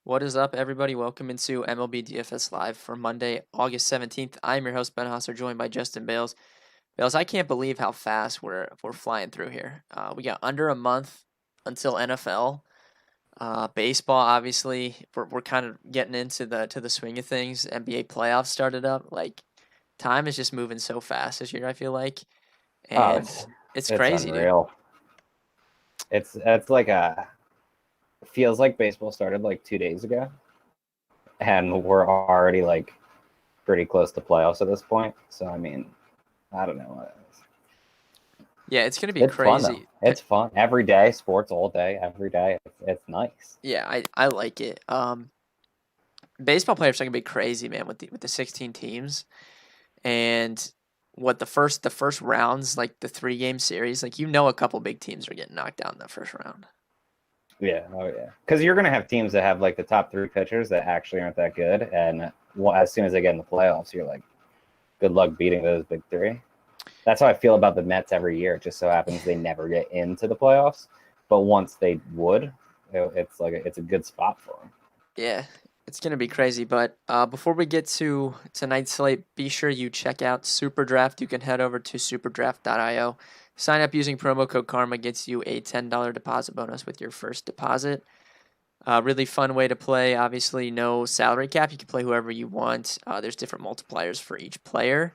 What is up, everybody? Welcome into MLB DFS Live for Monday, August 17th. I'm your host, Ben Hosser, joined by Justin Bales. Bales, I can't believe how fast we're flying through here. We got under a month until NFL. Baseball, obviously, we're kind of getting into the swing of things. NBA playoffs started up. Like, time is just moving so fast this year, I feel like. Oh, And it's it's crazy, dude. unreal. It's like feels like baseball started like 2 days ago, and we're already like pretty close to playoffs at this point. So I mean, I don't know. Yeah, it's going to be It's fun though. crazy. It's fun every day. Sports all day, every day. It's nice. Yeah, I like it. Baseball playoffs are going to be crazy, man, with the 16 teams. And what the first rounds, like the 3 game series, like a couple big teams are getting knocked out in the first round. Yeah, oh yeah. Because you're gonna have teams that have like the top three pitchers that actually aren't that good, and as soon as they get in the playoffs, you're like, good luck beating those big three. That's how I feel about the Mets every year. It just so happens they never get into the playoffs, but once they would, it's like it's a good spot for them. Yeah, it's gonna be crazy. But before we get to tonight's slate, be sure you check out Super Draft. You can head over to superdraft.io. Sign up using promo code Karma gets you a $10 deposit bonus with your first deposit. Really fun way to play. Obviously, no salary cap. You can play whoever you want. There's different multipliers for each player.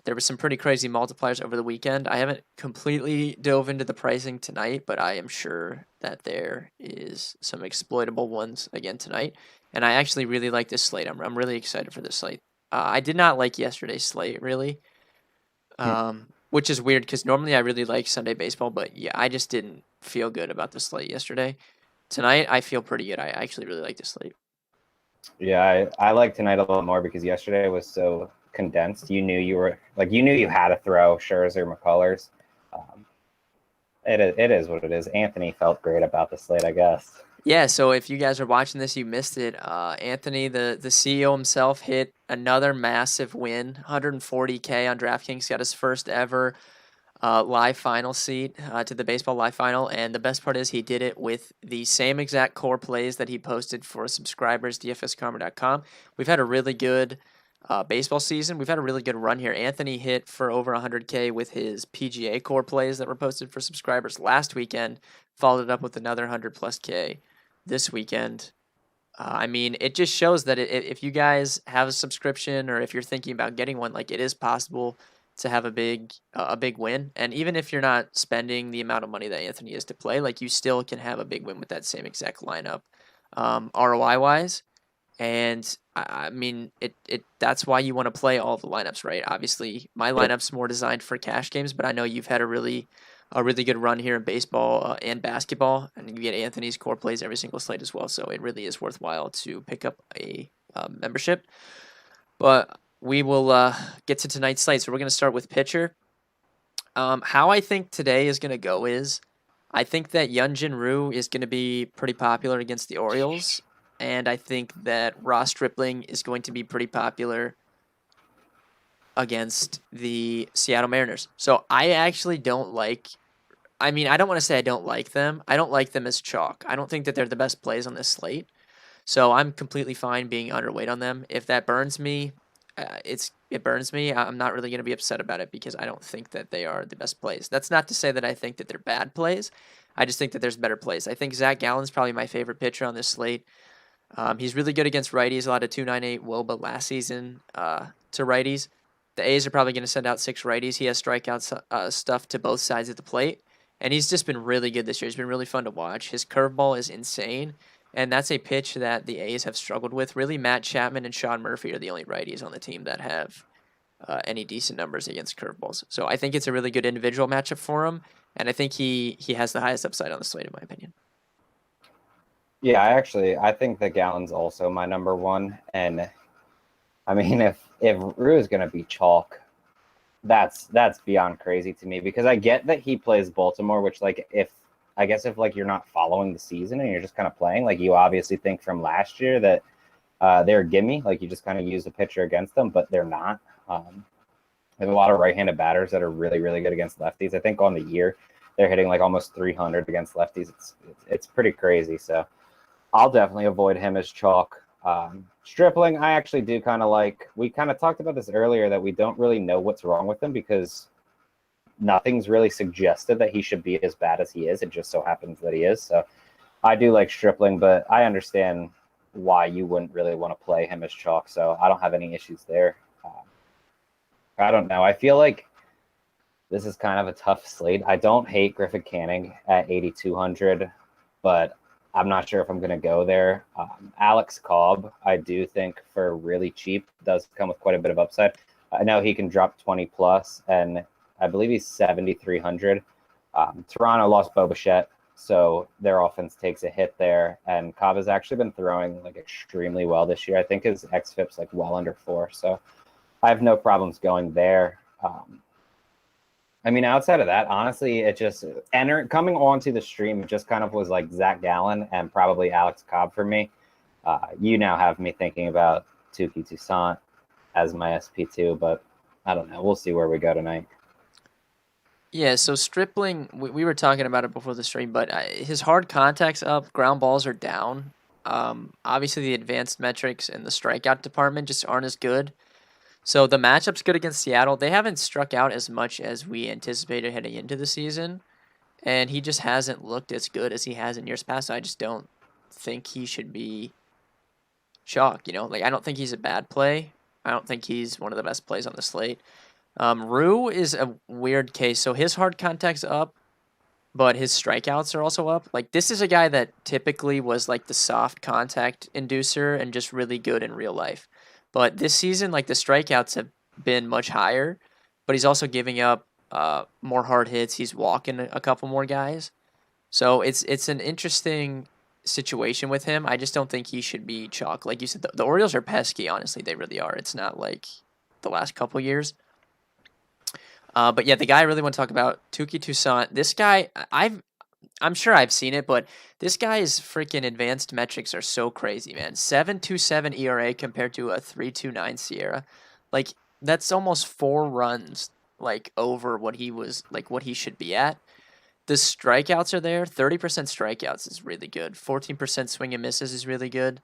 There was some pretty crazy multipliers over the weekend. I haven't completely dove into the pricing tonight, but I am sure that there is some exploitable ones again tonight. And I actually really like this slate. I'm really excited for this slate. I did not like yesterday's slate really, which is weird because normally I really like Sunday baseball, but yeah, I just didn't feel good about the slate yesterday. Tonight I feel pretty good. I actually really like this slate. Yeah, I like tonight a little more because yesterday was so condensed. You knew you had to throw Scherzer, McCullers. Um, it is what it is. Anthony felt great about the slate, I guess. Yeah, so if you guys are watching this, you missed it. Anthony, the CEO himself, hit another massive win, 140K on DraftKings. Got his first ever live final seat to the baseball live final, and the best part is he did it with the same exact core plays that he posted for subscribers, dfskarma.com. We've had a really good baseball season. We've had a really good run here. Anthony hit for over 100K with his PGA core plays that were posted for subscribers last weekend. Followed it up with another 100 plus K this weekend. I mean, it just shows that if you guys have a subscription or if you're thinking about getting one, like it is possible to have a big win. And even if you're not spending the amount of money that Anthony is to play, like you still can have a big win with that same exact lineup, ROI wise. And I mean, it that's why you want to play all the lineups, right? Obviously, my Yep. lineup's more designed for cash games, but I know you've had a really good run here in baseball and basketball, and you get Anthony's core plays every single slate as well. So it really is worthwhile to pick up a membership. But we will get to tonight's slate. So we're going to start with pitcher. How I think today is going to go is I think that Yunjin Ryu is going to be pretty popular against the Orioles. And I think that Ross Stripling is going to be pretty popular against the Seattle Mariners. So I actually don't like. I mean, I don't want to say I don't like them. I don't like them as chalk. I don't think that they're the best plays on this slate. So I'm completely fine being underweight on them. If that burns me, it burns me. I'm not really going to be upset about it because I don't think that they are the best plays. That's not to say that I think that they're bad plays. I just think that there's better plays. I think Zach Gallen's probably my favorite pitcher on this slate. He's really good against righties. A lot of 2.98 WOBA last season to righties. The A's are probably going to send out 6 righties. He has strikeout stuff to both sides of the plate, and he's just been really good this year. He's been really fun to watch. His curveball is insane, and that's a pitch that the A's have struggled with. Really, Matt Chapman and Sean Murphy are the only righties on the team that have any decent numbers against curveballs. So I think it's a really good individual matchup for him, and I think he has the highest upside on the slate, in my opinion. Yeah, I think that Gallen's also my number one, and I mean if Rue is going to be chalk, that's beyond crazy to me because I get that he plays Baltimore, which like if I guess if like you're not following the season and you're just kind of playing, like you obviously think from last year that they're a gimme, like you just kind of use the pitcher against them, but they're not. There's a lot of right-handed batters that are really, really good against lefties. I think on the year they're hitting like almost 300 against lefties. It's pretty crazy. So I'll definitely avoid him as chalk. Stripling, I actually do kind of like. We kind of talked about this earlier that we don't really know what's wrong with him because nothing's really suggested that he should be as bad as he is. It just so happens that he is. So I do like Stripling, but I understand why you wouldn't really want to play him as chalk. So I don't have any issues there. I don't know. I feel like this is kind of a tough slate. I don't hate Griffin Canning at 8,200, but I'm not sure if I'm going to go there. Alex Cobb, I do think for really cheap, does come with quite a bit of upside. I know he can drop 20 plus, and I believe he's 7,300. Toronto lost Bo Bichette, so their offense takes a hit there. And Cobb has actually been throwing like extremely well this year. I think his xFIP's like well under 4, so I have no problems going there. I mean, outside of that, honestly, it just coming onto the stream, it just kind of was like Zach Gallen and probably Alex Cobb for me. You now have me thinking about Tuki Toussaint as my SP2, but I don't know. We'll see where we go tonight. Yeah, so Stripling, we were talking about it before the stream, but his hard contact's up, ground balls are down. Obviously, the advanced metrics in the strikeout department just aren't as good. So the matchup's good against Seattle. They haven't struck out as much as we anticipated heading into the season, and he just hasn't looked as good as he has in years past. So I just don't think he should be chalk, Like, I don't think he's a bad play. I don't think he's one of the best plays on the slate. Rue is a weird case. So his hard contact's up, but his strikeouts are also up. Like, this is a guy that typically was like the soft contact inducer and just really good in real life. But this season, like, the strikeouts have been much higher, but he's also giving up more hard hits. He's walking a couple more guys. So it's an interesting situation with him. I just don't think he should be chalk. Like you said, the Orioles are pesky, honestly. They really are. It's not like the last couple years. But yeah, the guy I really want to talk about, Tuki Toussaint. This guy, I'm sure I've seen it, but this guy's freaking advanced metrics are so crazy, man. 7.27 ERA compared to a 3.29 Sierra. Like, that's almost 4 runs like over what he should be at. The strikeouts are there. 30% strikeouts is really good. 14% swing and misses is really good.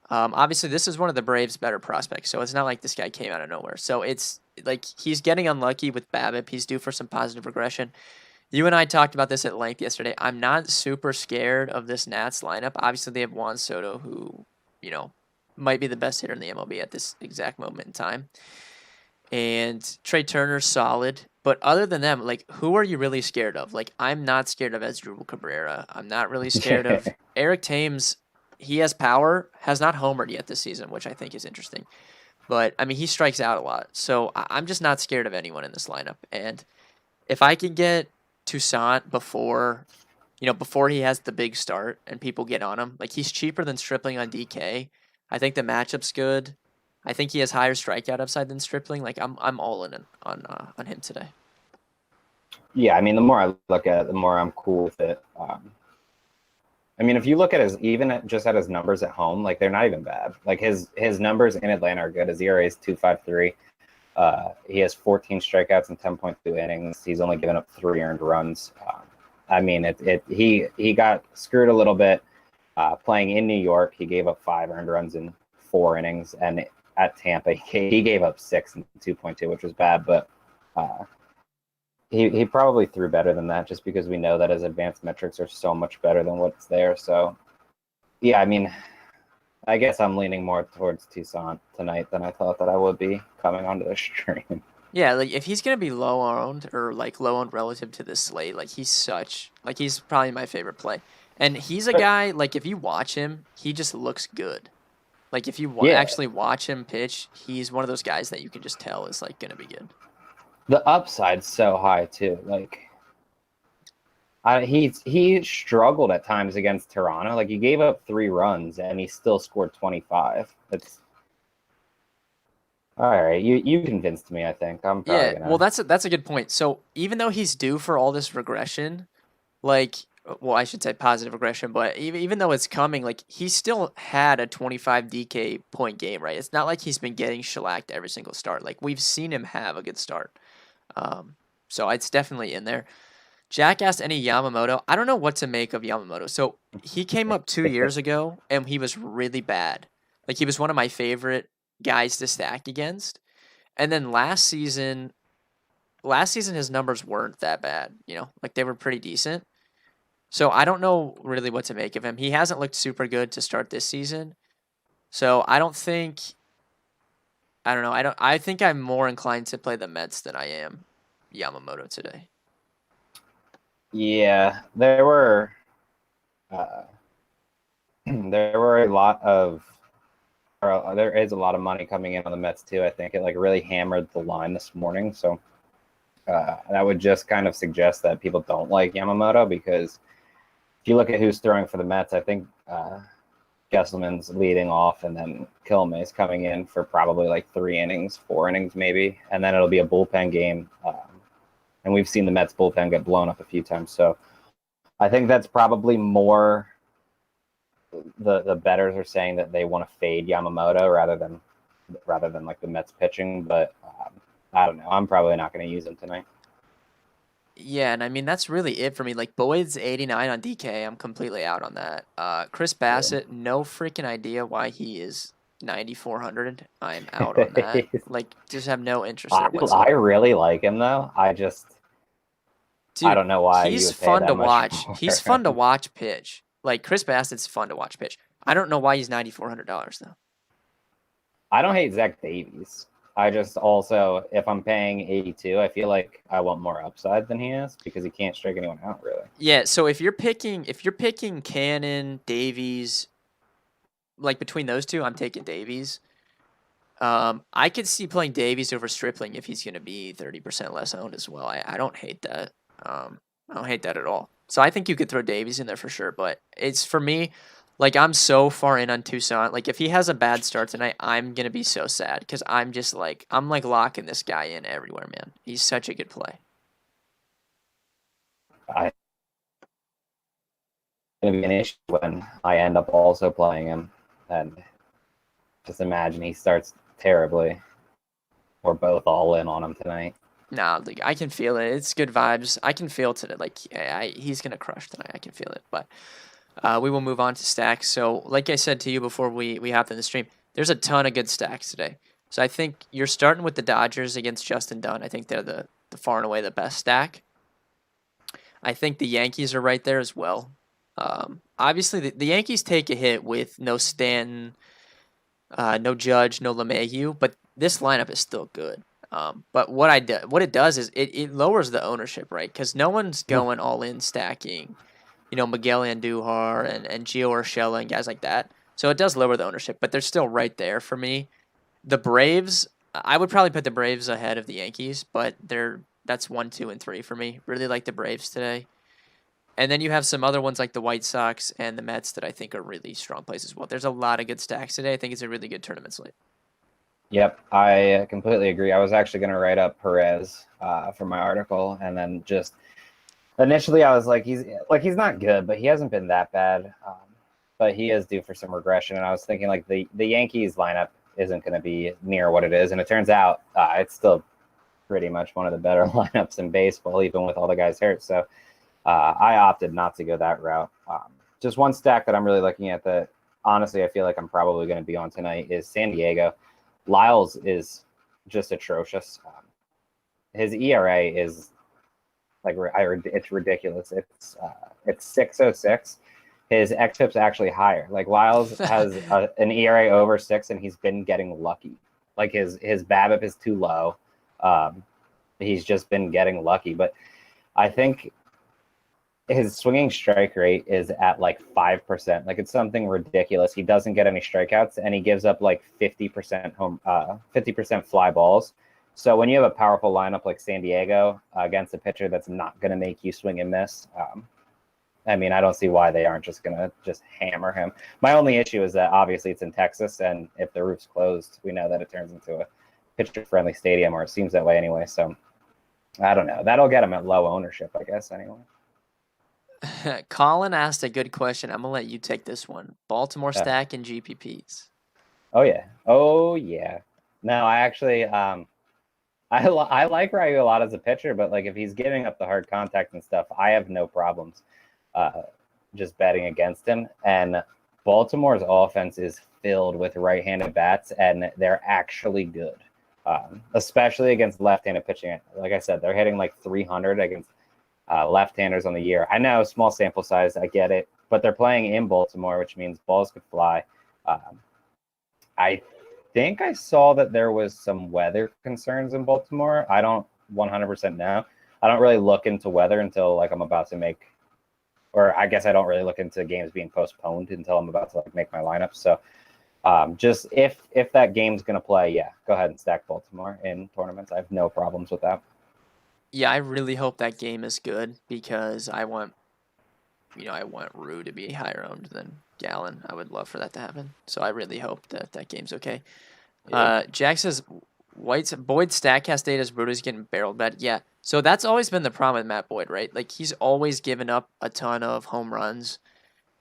Obviously, this is one of the Braves' better prospects, so it's not like this guy came out of nowhere. So it's like he's getting unlucky with BABIP. He's due for some positive regression. You and I talked about this at length yesterday. I'm not super scared of this Nats lineup. Obviously, they have Juan Soto, who, might be the best hitter in the MLB at this exact moment in time. And Trey Turner's solid. But other than them, like, who are you really scared of? Like, I'm not scared of Asdrubal Cabrera. I'm not really scared of Eric Thames. He has power, has not homered yet this season, which I think is interesting. But, I mean, he strikes out a lot. So I'm just not scared of anyone in this lineup. And if I can get Toussaint before he has the big start and people get on him, like, he's cheaper than Stripling on DK. I think the matchup's good. I think he has higher strikeout upside than Stripling. Like, I'm all in on him today. Yeah, I mean, the more I look at it, the more I'm cool with it. I mean, if you look at just at his numbers at home, like, they're not even bad. Like, his numbers in Atlanta are good. His ERA is 2.53. He has 14 strikeouts in 10.2 innings. He's only given up 3 earned runs. I mean, he got screwed a little bit playing in New York. He gave up 5 earned runs in 4 innings, and at Tampa, he gave up 6 in 2.2, which was bad. But he probably threw better than that, just because we know that his advanced metrics are so much better than what's there. So, yeah, I mean, I guess I'm leaning more towards Toussaint tonight than I thought that I would be coming onto the stream. Yeah, like, if he's gonna be low owned or like low owned relative to this slate, like, he's probably my favorite play. And he's a guy, like, if you watch him, he just looks good. Like, if you actually watch him pitch, he's one of those guys that you can just tell is, like, gonna be good. The upside's so high too. Like, he struggled at times against Toronto. Like, he gave up 3 runs and he still scored 25. It's all right. You convinced me. I think I'm probably gonna... Well, that's a good point. So even though he's due for all this regression, like, well, I should say positive regression, but even though it's coming, like, he still had a 25 DK point game, right? It's not like he's been getting shellacked every single start. Like, we've seen him have a good start. So it's definitely in there. Jack asked any Yamamoto. I don't know what to make of Yamamoto. So he came up 2 years ago and he was really bad. Like he was one of my favorite guys to stack against. And then last season his numbers weren't that bad, like they were pretty decent. So I don't know really what to make of him. He hasn't looked super good to start this season. So I don't know. I think I'm more inclined to play the Mets than I am Yamamoto today. Yeah, uh, there were a lot of, or there is a lot of money coming in on the Mets too. I think it like really hammered the line this morning. So that would just kind of suggest that people don't like Yamamoto, because if you look at who's throwing for the Mets, I think Gesselman's leading off, and then Kilmay's coming in for probably like 4 innings maybe, and then it'll be a bullpen game. And we've seen the Mets bullpen get blown up a few times. So I think that's probably more the bettors are saying that they want to fade Yamamoto rather than like the Mets pitching. But I don't know. I'm probably not going to use him tonight. Yeah, and I mean that's really it for me. Like Boyd's 89 on DK, I'm completely out on that. Chris Bassett, no freaking idea why he is 9,400. I'm out on that. Like, just have no interest there I whatsoever. really like him though. I Dude, don't know why you he's would pay fun that to much watch. for He's fun to him. watch pitch. Like Chris Bassett's fun to watch pitch. I don't know why he's $9,400 though. I don't hate Zach Davies. I just also, if I'm paying 82, I feel like I want more upside than he is, because he can't strike anyone out really. Yeah, so if you're picking Cannon, Davies, like between those two, I'm taking Davies. I could see playing Davies over Stripling if he's going to be 30% less owned as well. I don't hate that. I don't hate that at all. So I think you could throw Davies in there for sure. But it's for me, like I'm so far in on Toussaint. Like if he has a bad start tonight, I'm gonna be so sad because I'm like locking this guy in everywhere, man. He's such a good play. I Going to be an issue when I end up also playing him, and just imagine he starts terribly. We're both all in on him tonight. Nah, like I can feel it. It's good vibes. I can feel today. Like he's gonna crush tonight. I can feel it. But we will move on to stacks. So, like I said to you before we hopped in the stream, there's a ton of good stacks today. So I think you're starting with the Dodgers against Justin Dunn. I think they're the far and away the best stack. I think the Yankees are right there as well. Obviously, the Yankees take a hit with no Stanton, no Judge, no LeMahieu, but this lineup is still good. But what it does is it lowers the ownership, right? Because no one's going all in stacking, Miguel Andujar and Gio Urshela and guys like that. So it does lower the ownership, but they're still right there for me. The Braves, I would probably put the Braves ahead of the Yankees, but that's 1, 2, and 3 for me. Really like the Braves today. And then you have some other ones like the White Sox and the Mets that I think are really strong plays as well. There's a lot of good stacks today. I think it's a really good tournament slate. Yep, I completely agree. I was actually going to write up Perez for my article, and then just initially I was like, he's not good, but he hasn't been that bad. But he is due for some regression, and I was thinking like the Yankees lineup isn't going to be near what it is, and it turns out it's still pretty much one of the better lineups in baseball, even with all the guys hurt. So I opted not to go that route. Just one stack that I'm really looking at that honestly I feel like I'm probably going to be on tonight is San Diego. Lyles is just atrocious. His ERA is like it's ridiculous. It's 6.06. His xFIP's actually higher. Like Lyles has an ERA over 6, and he's been getting lucky. Like his BABIP is too low. He's just been getting lucky. But I think his swinging strike rate is at like 5%. Like it's something ridiculous. He doesn't get any strikeouts, and he gives up like 50% fly balls. So when you have a powerful lineup like San Diego against a pitcher that's not going to make you swing and miss, I mean, I don't see why they aren't just going to just hammer him. My only issue is that obviously it's in Texas, and if the roof's closed, we know that it turns into a pitcher-friendly stadium, or it seems that way anyway. So I don't know. That'll get him at low ownership, I guess, anyway. Colin asked a good question. I'm going to let you take this one. Baltimore stack and GPPs. Oh, yeah. No, I actually I like Ryu a lot as a pitcher, but like if he's giving up the hard contact and stuff, I have no problems uh, just betting against him. And Baltimore's offense is filled with right-handed bats, and they're actually good, especially against left-handed pitching. Like I said, they're hitting like 300 against left-handers on the year. I know, small sample size, I get it, but they're playing in Baltimore, which means balls could fly. I think I saw that there was some weather concerns in Baltimore. I don't 100% know. I don't really look into weather until like I'm about to make, or I guess I don't really look into games being postponed until I'm about to like make my lineup. So just if that game's gonna play, yeah, go ahead and stack Baltimore in tournaments. I have no problems with that. Yeah, I really hope that game is good because I want Rue to be higher owned than Gallon. I would love for that to happen. So I really hope that that game's okay. Yeah. Jack says Boyd's Statcast data is Bruto's getting barreled bet. Yeah. So that's always been the problem with Matt Boyd, right? Like he's always given up a ton of home runs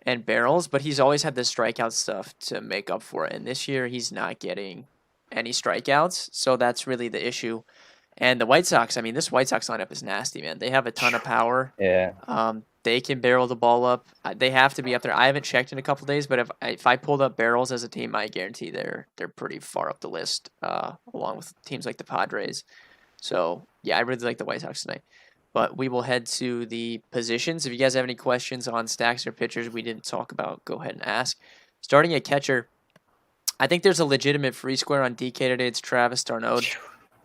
and barrels, but he's always had the strikeout stuff to make up for it. And this year he's not getting any strikeouts, so that's really the issue. And the White Sox, I mean, this White Sox lineup is nasty, man. They have a ton of power. Yeah. They can barrel the ball up. They have to be up there. I haven't checked in a couple days, but if I pulled up barrels as a team, I guarantee they're pretty far up the list, along with teams like the Padres. So yeah, I really like the White Sox tonight. But we will head to the positions. If you guys have any questions on stacks or pitchers we didn't talk about, go ahead and ask. Starting at catcher, I think there's a legitimate free square on DK today. It's Travis d'Arnaud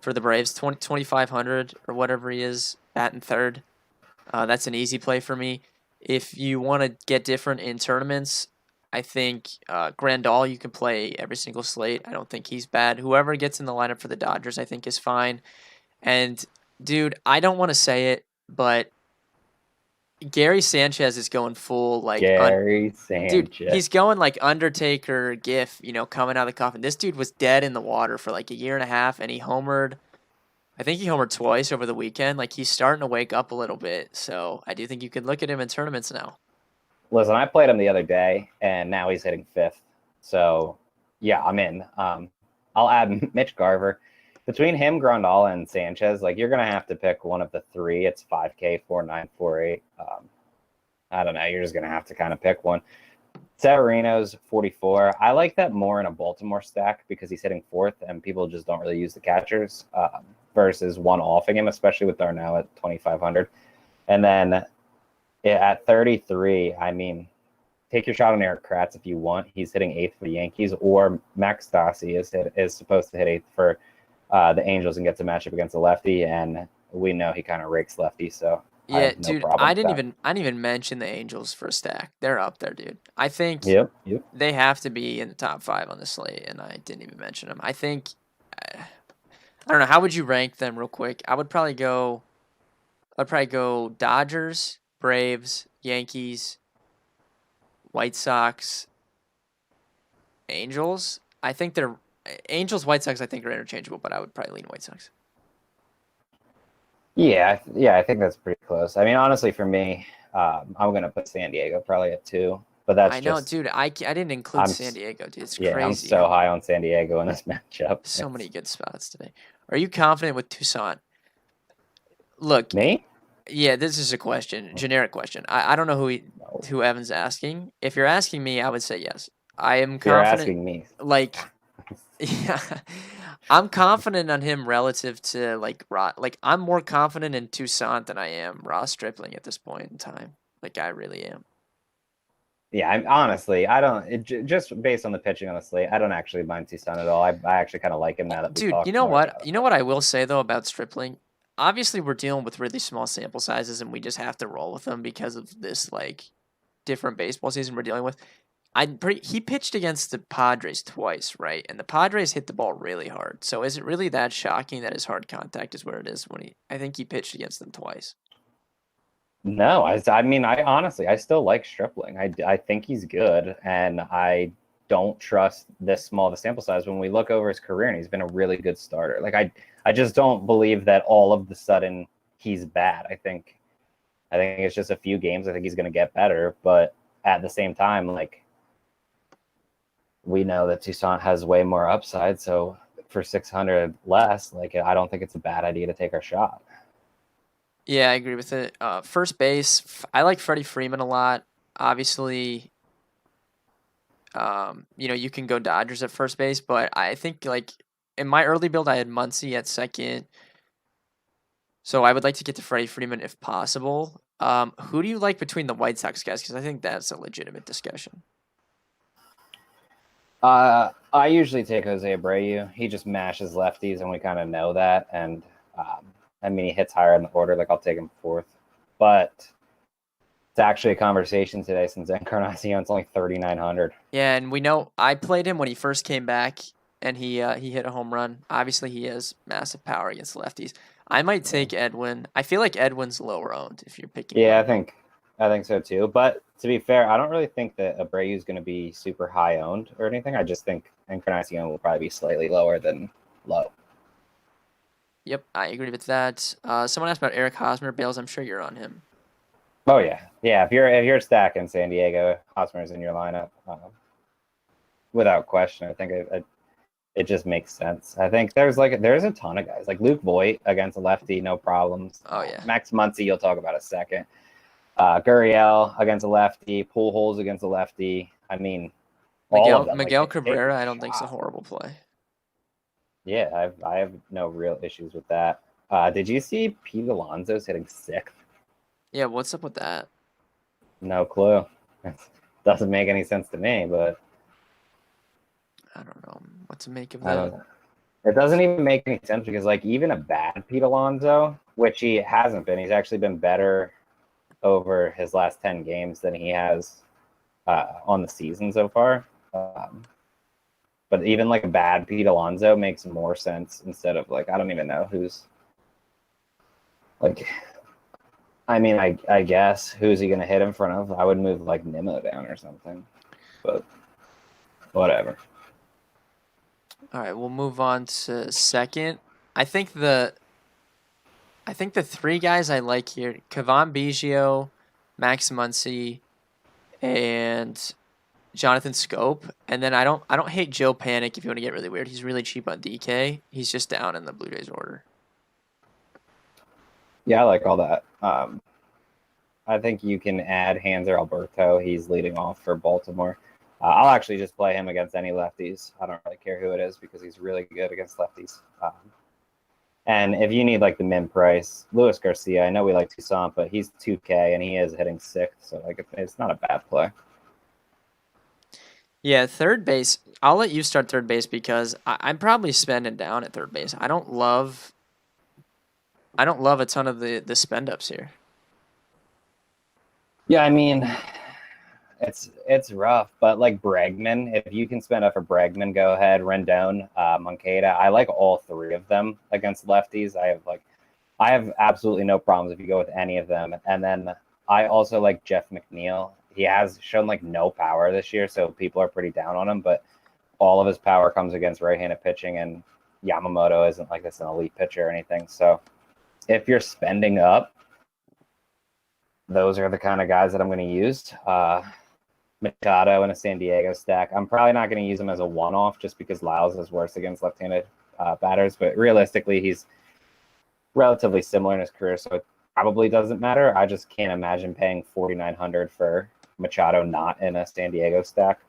for the Braves, 2,500 or whatever he is, batting third. That's an easy play for me. If you want to get different in tournaments, I think Grandal you can play every single slate. I don't think he's bad. Whoever gets in the lineup for the Dodgers, I think is fine. And dude, I don't want to say it, but Gary Sanchez is going full like Gary dude, Sanchez. he's going like Undertaker gif, coming out of the coffin. This dude was dead in the water for like a year and a half, and he homered. I think he homered twice over the weekend. Like he's starting to wake up a little bit. So I do think you could look at him in tournaments now. Listen, I played him the other day, and now he's hitting fifth. So yeah, I'm in. I'll add Mitch Garver. Between him, Grandal, and Sanchez, like you're gonna have to pick one of the three. It's 5K, 4.9, 4.8. I don't know. You're just gonna have to kind of pick one. Severino's 44. I like that more in a Baltimore stack because he's hitting fourth, and people just don't really use the catchers versus one offing him, especially with Darnell at 2,500. And then at 33, I mean, take your shot on Eric Kratz if you want. He's hitting eighth for the Yankees, or Max Stassi is supposed to hit eighth for the Angels and gets a matchup against a lefty, and we know he kind of rakes lefty, so Yeah, no dude, problem I with didn't that. even mention the Angels for a stack. They're up there, dude. I think Yep. they have to be in the top 5 on the slate, and I didn't even mention them. I think I don't know. How would you rank them, real quick? I'd probably go Dodgers, Braves, Yankees, White Sox, Angels. I think they're Angels, White Sox. I think are interchangeable, but I would probably lean White Sox. Yeah, I think that's pretty close. I mean, honestly, for me, I'm gonna put San Diego probably at 2, but that's I know, just dude. I didn't include I'm San Diego, dude. It's yeah, I'm crazy. so high on San Diego in this matchup. So many good spots today. Are you confident with Toussaint? Look, Me? yeah, this is a question, generic question. I don't know No. who Evan's asking. If you're asking me, I would say yes. I am If you're confident. asking me, Like, yeah, I'm confident on him relative to like I'm more confident in Toussaint than I am Ross Stripling at this point in time. Like I really am. yeah, I don't just based on the pitching on the slate, I don't actually mind Tucson at all. I actually kind of like him now that we Dude, you talked know more what? about You him. know what I will say though about Stripling? Obviously, we're dealing with really small sample sizes, and we just have to roll with them because of this like different baseball season we're dealing with. He pitched against the Padres twice, right? And the Padres hit the ball really hard. So is it really that shocking that his hard contact is where it is when I think he pitched against them twice. No, I mean, I honestly, I still like Stripling. I think he's good, and I don't trust this small of a sample size when we look over his career, and he's been a really good starter. Like I just don't believe that all of the sudden he's bad. I think it's just a few games. I think he's going to get better, but at the same time, like we know that Toussaint has way more upside, so for 600 less, like I don't think it's a bad idea to take our shot. Yeah, I agree with it. First base, I like Freddie Freeman a lot. Obviously, you can go Dodgers at first base, but I think like in my early build, I had Muncy at second, so I would like to get to Freddie Freeman if possible. Who do you like between the White Sox guys? Because I think that's a legitimate discussion. I usually take Jose Abreu. He just mashes lefties, and we kind of know that. And I mean, he hits higher in the order. Like I'll take him fourth, but it's actually a conversation today since Encarnacion's only 3,900. Yeah, and we know I played him when he first came back, and he hit a home run. Obviously, he has massive power against lefties. I might take Edwin. I feel like Edwin's lower owned if you're picking. Yeah, I think so too. But to be fair, I don't really think that Abreu is going to be super high owned or anything. I just think Encarnacion will probably be slightly lower than low. Yep, I agree with that. Someone asked about Eric Hosmer. Bales, I'm sure you're on him. Oh yeah, yeah. If you're stacking San Diego, Hosmer's in your lineup, without question. I think it just makes sense. I think there's a ton of guys like Luke Voigt against a lefty, no problems. Oh yeah, Max Muncy, you'll talk about a second. Gurriel against a lefty, Pujols against a lefty. I mean, all of them. Miguel Cabrera, I don't think is a horrible play. Yeah, I have no real issues with that. Did you see Pete Alonso's hitting sixth? Yeah, what's up with that? No clue. Doesn't make any sense to me, but I don't know what to make of I that. don't know. It doesn't even make any sense because, like, even a bad Pete Alonso, which he hasn't been, he's actually been better over his last 10 games than he has on the season so far. But even like a bad Pete Alonso makes more sense instead of like, I don't even know who's like, I mean, I guess who's he going to hit in front of? I would move like Nimmo down or something, but whatever. All right, we'll move on to second. I think the three guys I like here: Kevon Biggio, Max Muncy, and Jonathan Scope. And then I don't hate Joe Panic if you want to get really weird. He's really cheap on DK. He's just down in the Blue Jays order. Yeah, I like all that. I think you can add Hanser Alberto. He's leading off for Baltimore. I'll actually just play him against any lefties. I don't really care who it is because he's really good against lefties. And if you need like the min price, Luis Garcia, I know we like Toussaint, but he's 2K and he is hitting sixth, so like it's not a bad play. Yeah, third base. I'll let you start third base because I'm probably spending down at third base. I don't love a ton of the spend ups here. Yeah, I mean, it's rough, but like Bregman, if you can spend up for Bregman, go ahead. Rendon, Moncada, I like all three of them against lefties. I have absolutely no problems if you go with any of them. And then I also like Jeff McNeil. He has shown like no power this year, so people are pretty down on him. But all of his power comes against right-handed pitching, and Yamamoto isn't like this an elite pitcher or anything. So if you're spending up, those are the kind of guys that I'm going to use. Machado in a San Diego stack. I'm probably not going to use him as a one-off just because Lyles is worse against left-handed batters. But realistically, he's relatively similar in his career, so it probably doesn't matter. I just can't imagine paying $4,900 for Machado not in a San Diego stack.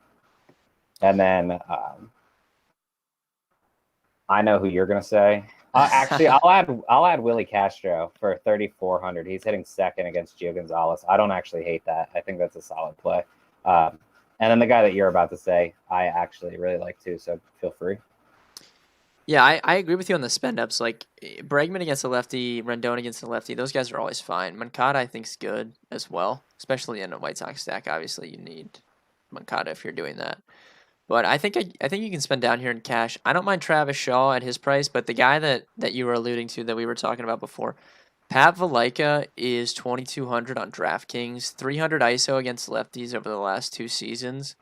And then I know who you're going to say. Actually, I'll add Willie Castro for $3,400. He's hitting second against Gio Gonzalez. I don't actually hate that. I think that's a solid play. And then the guy that you're about to say, I actually really like too. So feel free. Yeah, I agree with you on the spend ups. Like Bregman against a lefty, Rendon against a lefty. Those guys are always fine. Moncada I think is good as well, especially in a White Sox stack. Obviously, you need Moncada if you're doing that. But I think you can spend down here in cash. I don't mind Travis Shaw at his price, but the guy that you were alluding to that we were talking about before, Pat Valaika is 2,200 on DraftKings, 300 ISO against lefties over the last 2 seasons.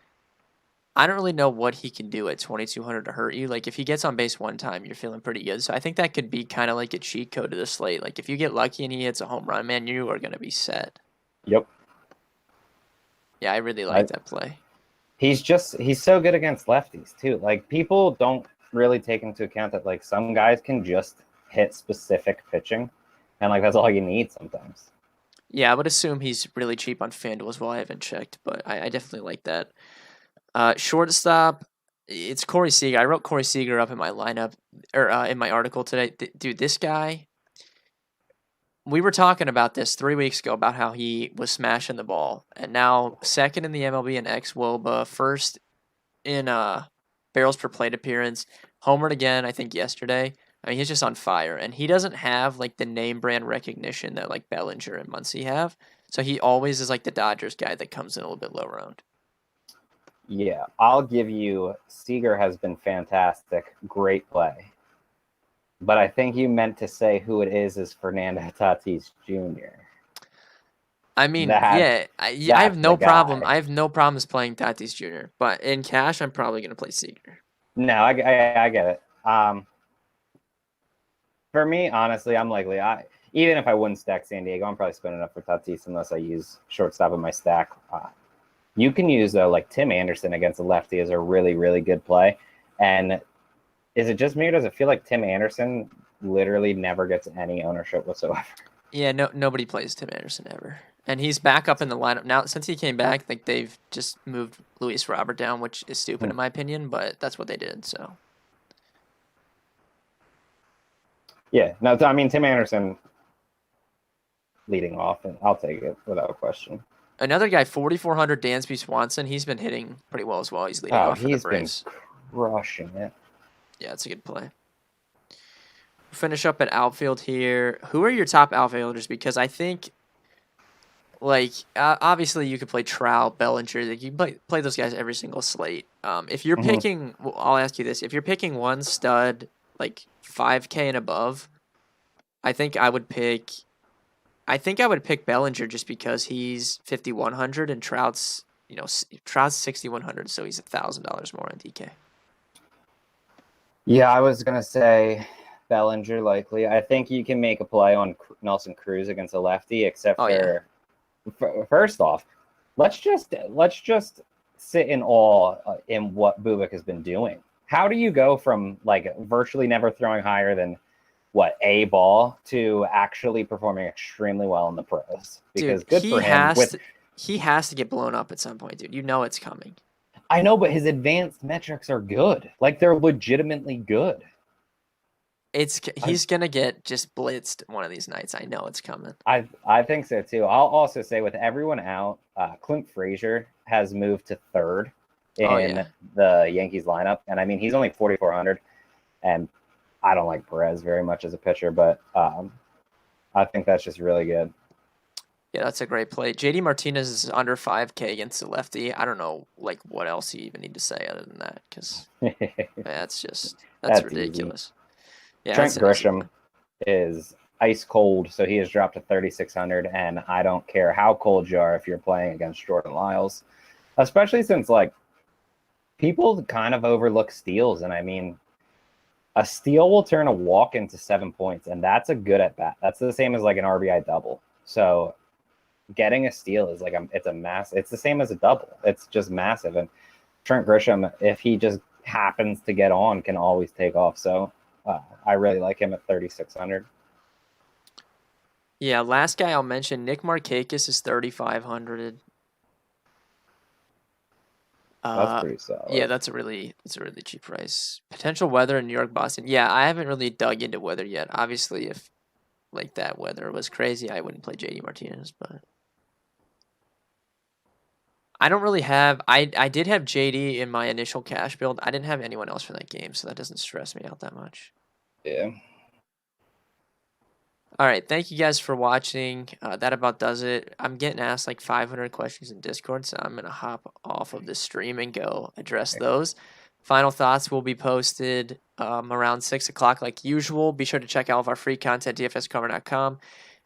I don't really know what he can do at 2,200 to hurt you. Like if he gets on base one time, you're feeling pretty good. So I think that could be kind of like a cheat code to the slate. Like if you get lucky and he hits a home run, man, you are going to be set. Yep. Yeah, I really like that play. He's so good against lefties too. Like people don't really take into account that like some guys can just hit specific pitching, and like that's all you need sometimes. Yeah, I would assume he's really cheap on FanDuel as well. I haven't checked, but I definitely like that. Shortstop, it's Corey Seager. I wrote Corey Seager up in my lineup or in my article today. Dude, this guy. We were talking about this 3 weeks ago about how he was smashing the ball, and now second in the MLB in xWOBA, first in barrels per plate appearance, homered again. I think yesterday. I mean, he's just on fire, and he doesn't have like the name brand recognition that like Bellinger and Muncy have. So he always is like the Dodgers guy that comes in a little bit low round. Yeah, I'll give you Seager has been fantastic. Great play. But I think you meant to say who it is Fernando Tatis Jr. I mean, That's I have no the problem. guy. I have no problems playing Tatis Jr. But in cash, I'm probably gonna play Seager. No, I get it. For me, honestly, I'm likely. Even if I wouldn't stack San Diego, I'm probably spending up for Tatis unless I use shortstop in my stack. You can use like Tim Anderson against a lefty as a really, really good play. And is it just me or does it feel like Tim Anderson literally never gets any ownership whatsoever? Yeah, nobody plays Tim Anderson ever, and he's back up in the lineup now. Since he came back, like they've just moved Luis Robert down, which is stupid in my opinion, but that's what they did. So Yeah, no, I mean Tim Anderson leading off, and I'll take it without a question. another guy, 4,400, Dansby Swanson. He's been hitting pretty well as well. He's leading off for the Braves. Been crushing it. Yeah, it's a good play. Finish up at outfield here. Who are your top outfielders? Because I think, like, obviously you could play Trout, Bellinger. Like, you play those guys every single slate. If you're picking, well, I'll ask you this: if you're picking one stud, like 5K and above, I think I would pick Bellinger just because he's 5,100 and Trout's 6,100, so he's $1,000 more on DK. Yeah, I was gonna say Bellinger likely. I think you can make a play on Nelson Cruz against a lefty, except first off, let's just sit in awe in what Bubik has been doing. How do you go from like virtually never throwing higher than A ball to actually performing extremely well in the pros? Because dude, good for him. He has to get blown up at some point, dude. You know it's coming. I know, but his advanced metrics are good. Like they're legitimately good. He's gonna get just blitzed one of these nights. I know it's coming. I think so too. I'll also say with everyone out, Clint Frazier has moved to third in the Yankees lineup, and I mean he's only 4,400, and I don't like Perez very much as a pitcher, but I think that's just really good. Yeah, that's a great play. JD Martinez is under 5K against the lefty. I don't know, like, what else you even need to say other than that, because that's ridiculous. Yeah, Trent Grisham is ice cold, so he has dropped to 3,600, and I don't care how cold you are if you're playing against Jordan Lyles, especially since, like, people kind of overlook steals, and I mean, a steal will turn a walk into 7 points, and that's a good at bat. That's the same as, like, an RBI double. So getting a steal is like it's the same as a double. It's just massive. And Trent Grisham, if he just happens to get on, can always take off. So I really like him at 3,600. Yeah, last guy I'll mention, Nick Markakis is 3,500. That's pretty solid. Yeah, that's a really cheap price. Potential weather in New York, Boston. Yeah, I haven't really dug into weather yet. Obviously, if like that weather was crazy, I wouldn't play JD Martinez, but I don't really have. I did have JD in my initial cash build. I didn't have anyone else for that game, so that doesn't stress me out that much. Yeah. All right, thank you guys for watching. That about does it. I'm getting asked like 500 questions in Discord, so I'm gonna hop off of the stream and go address those. Final thoughts will be posted around 6 o'clock like usual. Be sure to check out all of our free content, dfscover.com,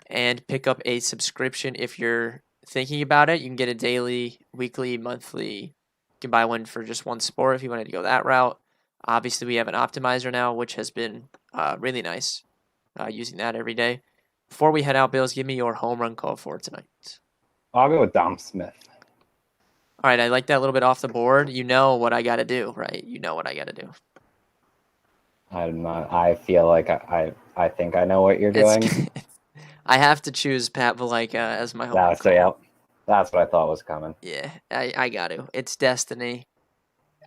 and pick up a subscription if you're thinking about it. You can get a daily, weekly, monthly. You can buy one for just one sport if you wanted to go that route. Obviously, we have an optimizer now, which has been really nice, using that every day. Before we head out, Bales, give me your home run call for tonight. I'll go with Dom Smith. All right, I like that a little bit off the board. You know what I got to do, right? You know what I got to do. I'm not. I feel like I think I know what you're It's doing. I have to choose Pat Valaika as my home So call. yeah, that's what I thought was coming. Yeah, I got to. It's destiny.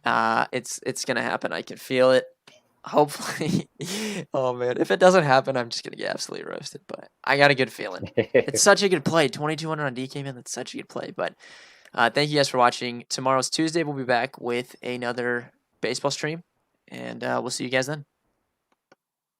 It's gonna happen. I can feel it. Hopefully, oh man, if it doesn't happen, I'm just gonna get absolutely roasted. But I got a good feeling. It's such a good play. 2,200 on DK, man. That's such a good play. But thank you guys for watching. Tomorrow's Tuesday. We'll be back with another baseball stream, and we'll see you guys then.